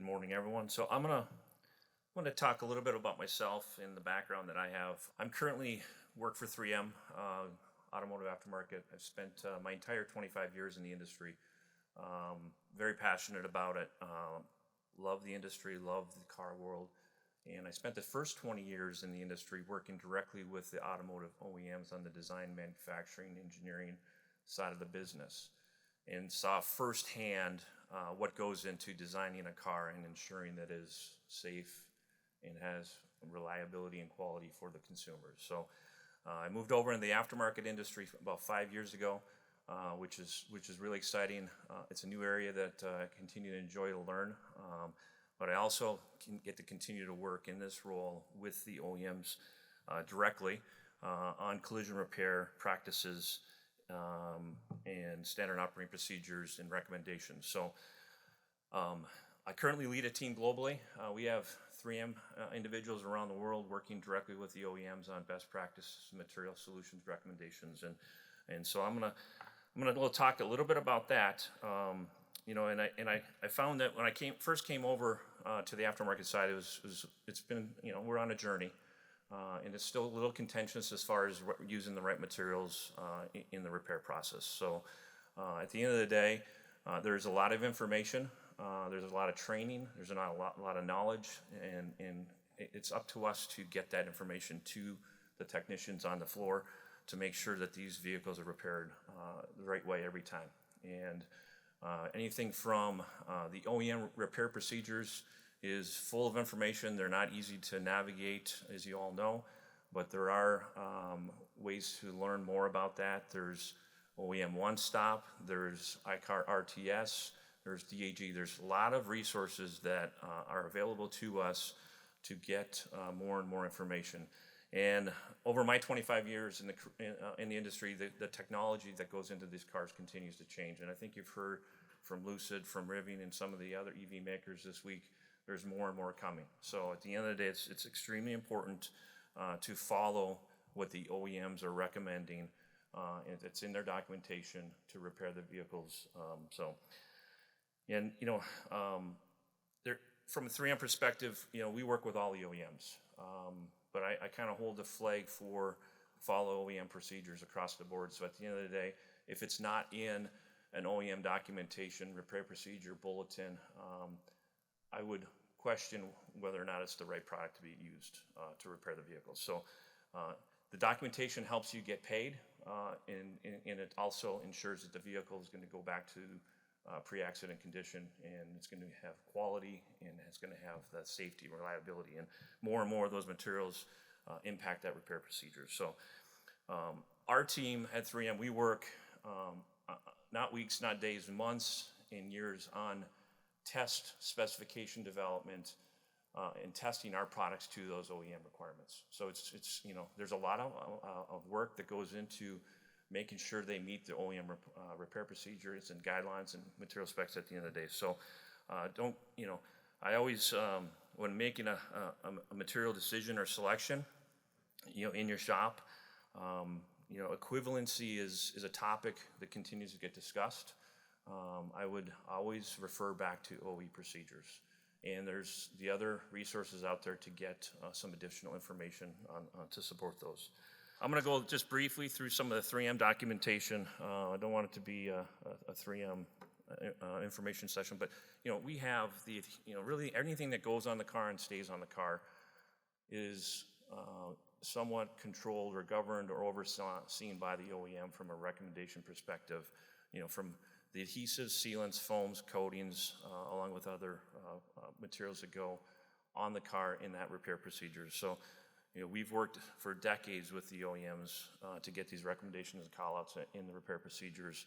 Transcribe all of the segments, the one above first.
morning, everyone. So I'm gonna talk a little bit about myself and the background that I have. I'm currently work for 3M, Automotive Aftermarket. I've spent my entire 25 years in the industry. Very passionate about it. Love the industry, love the car world. And I spent the first 20 years in the industry working directly with the automotive OEMs on the design, manufacturing, engineering side of the business, and saw firsthand what goes into designing a car and ensuring that it is safe and has reliability and quality for the consumers. So I moved over in the aftermarket industry about 5 years ago, which is really exciting. It's a new area that I continue to enjoy to learn, but I also can get to continue to work in this role with the OEMs directly on collision repair practices and standard operating procedures and recommendations. So I currently lead a team globally. We have 3M individuals around the world working directly with the OEMs on best practices, material solutions, recommendations, and so I'm gonna talk a little bit about that. And I found that when I first came over to the aftermarket side, it's been, we're on a journey. And it's still a little contentious as far as using the right materials in the repair process. So at the end of the day, there's a lot of information, there's a lot of training, there's a lot of knowledge, and it's up to us to get that information to the technicians on the floor to make sure that these vehicles are repaired the right way every time. And anything from the OEM repair procedures is full of information. They're not easy to navigate, as you all know, but there are ways to learn more about that. There's OEM One Stop, there's iCar RTS, there's DAG. There's a lot of resources that are available to us to get more and more information. And over my 25 years in the industry, the technology that goes into these cars continues to change. And I think you've heard from Lucid, from Rivian, and some of the other EV makers this week, there's more and more coming. So at the end of the day, it's extremely important to follow what the OEMs are recommending, and it's in their documentation to repair the vehicles. From a 3M perspective, we work with all the OEMs, but I kind of hold the flag for follow OEM procedures across the board. So at the end of the day, if it's not in an OEM documentation, repair procedure, bulletin, I would question whether or not it's the right product to be used to repair the vehicle. So the documentation helps you get paid, and it also ensures that the vehicle is going to go back to pre-accident condition, and it's going to have quality, and it's going to have that safety, reliability, and more of those materials impact that repair procedure. So our team at 3M, we work not weeks, not days, months and years on test specification development and testing our products to those OEM requirements. So it's there's a lot of work that goes into making sure they meet the OEM repair procedures and guidelines and material specs at the end of the day. So I always, when making a material decision or selection, in your shop, equivalency is a topic that continues to get discussed. I would always refer back to OE procedures. And there's the other resources out there to get some additional information on to support those. I'm going to go just briefly through some of the 3M documentation. I don't want it to be a 3M information session, but we have really anything that goes on the car and stays on the car is somewhat controlled or governed or overseen by the OEM from a recommendation perspective. From the adhesives, sealants, foams, coatings, along with other materials that go on the car in that repair procedure. So we've worked for decades with the OEMs to get these recommendations and call-outs in the repair procedures.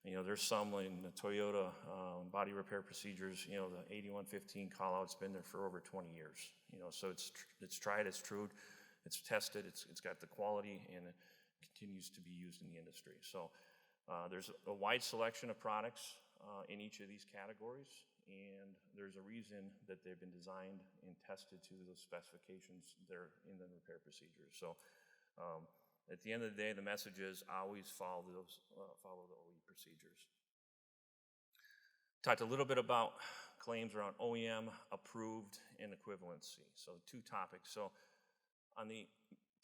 There's some in the Toyota body repair procedures, the 8115 call-out's been there for over 20 years. So it's tried, it's true, it's tested, it's got the quality, and it continues to be used in the industry. So there's a wide selection of products in each of these categories, and there's a reason that they've been designed and tested to those specifications there in the repair procedures. So at the end of the day, the message is always follow the OE procedures. Talked a little bit about claims around OEM, approved, and equivalency. So 2 topics. So on the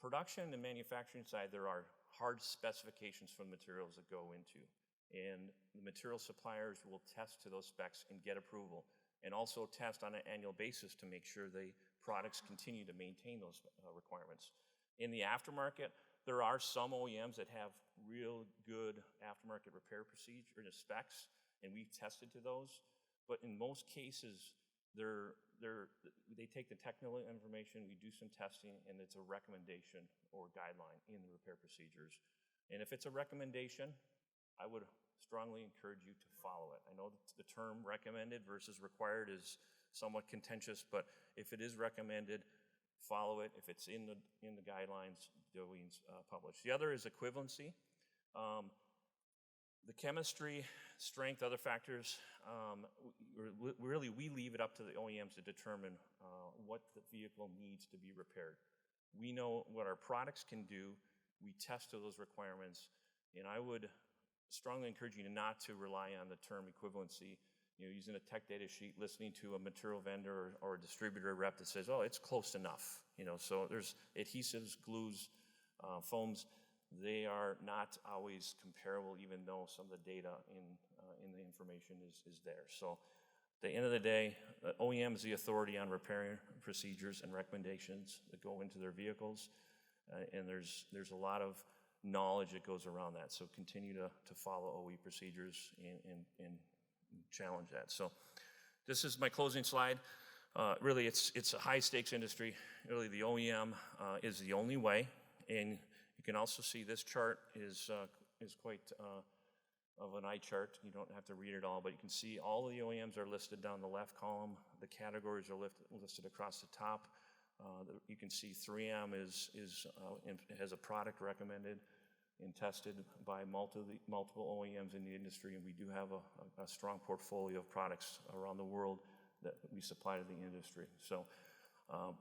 production and manufacturing side, there are hard specifications for the materials that go into. And the material suppliers will test to those specs and get approval, and also test on an annual basis to make sure the products continue to maintain those requirements. In the aftermarket, there are some OEMs that have real good aftermarket repair procedure and specs, and we've tested to those. But in most cases, they take the technical information, we do some testing, and it's a recommendation or guideline in the repair procedures. And if it's a recommendation, I would strongly encourage you to follow it. I know that the term recommended versus required is somewhat contentious, but if it is recommended, follow it. If it's in the guidelines, the OEMs publish. The other is equivalency. The chemistry, strength, other factors, really we leave it up to the OEMs to determine what the vehicle needs to be repaired. We know what our products can do. We test to those requirements, and I would strongly encourage you not to rely on the term equivalency, using a tech data sheet, listening to a material vendor or a distributor rep that says, oh, it's close enough. So there's adhesives, glues, foams. They are not always comparable, even though some of the data in the information is there. So at the end of the day, OEM is the authority on repairing procedures and recommendations that go into their vehicles, and there's a lot of knowledge that goes around that. So continue to follow OE procedures and challenge that. So this is my closing slide. Really, it's a high stakes industry. Really, the OEM is the only way, and you can also see this chart is quite of an eye chart. You don't have to read it all, but you can see all of the OEMs are listed down the left column. The categories are listed across the top. You can see 3M has a product recommended and tested by multiple OEMs in the industry, and we do have a strong portfolio of products around the world that we supply to the industry. So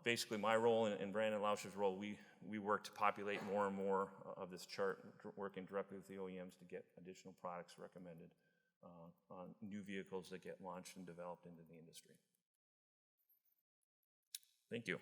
basically my role and Brandon Lausch's role, we work to populate more and more of this chart, working directly with the OEMs to get additional products recommended on new vehicles that get launched and developed into the industry. Thank you.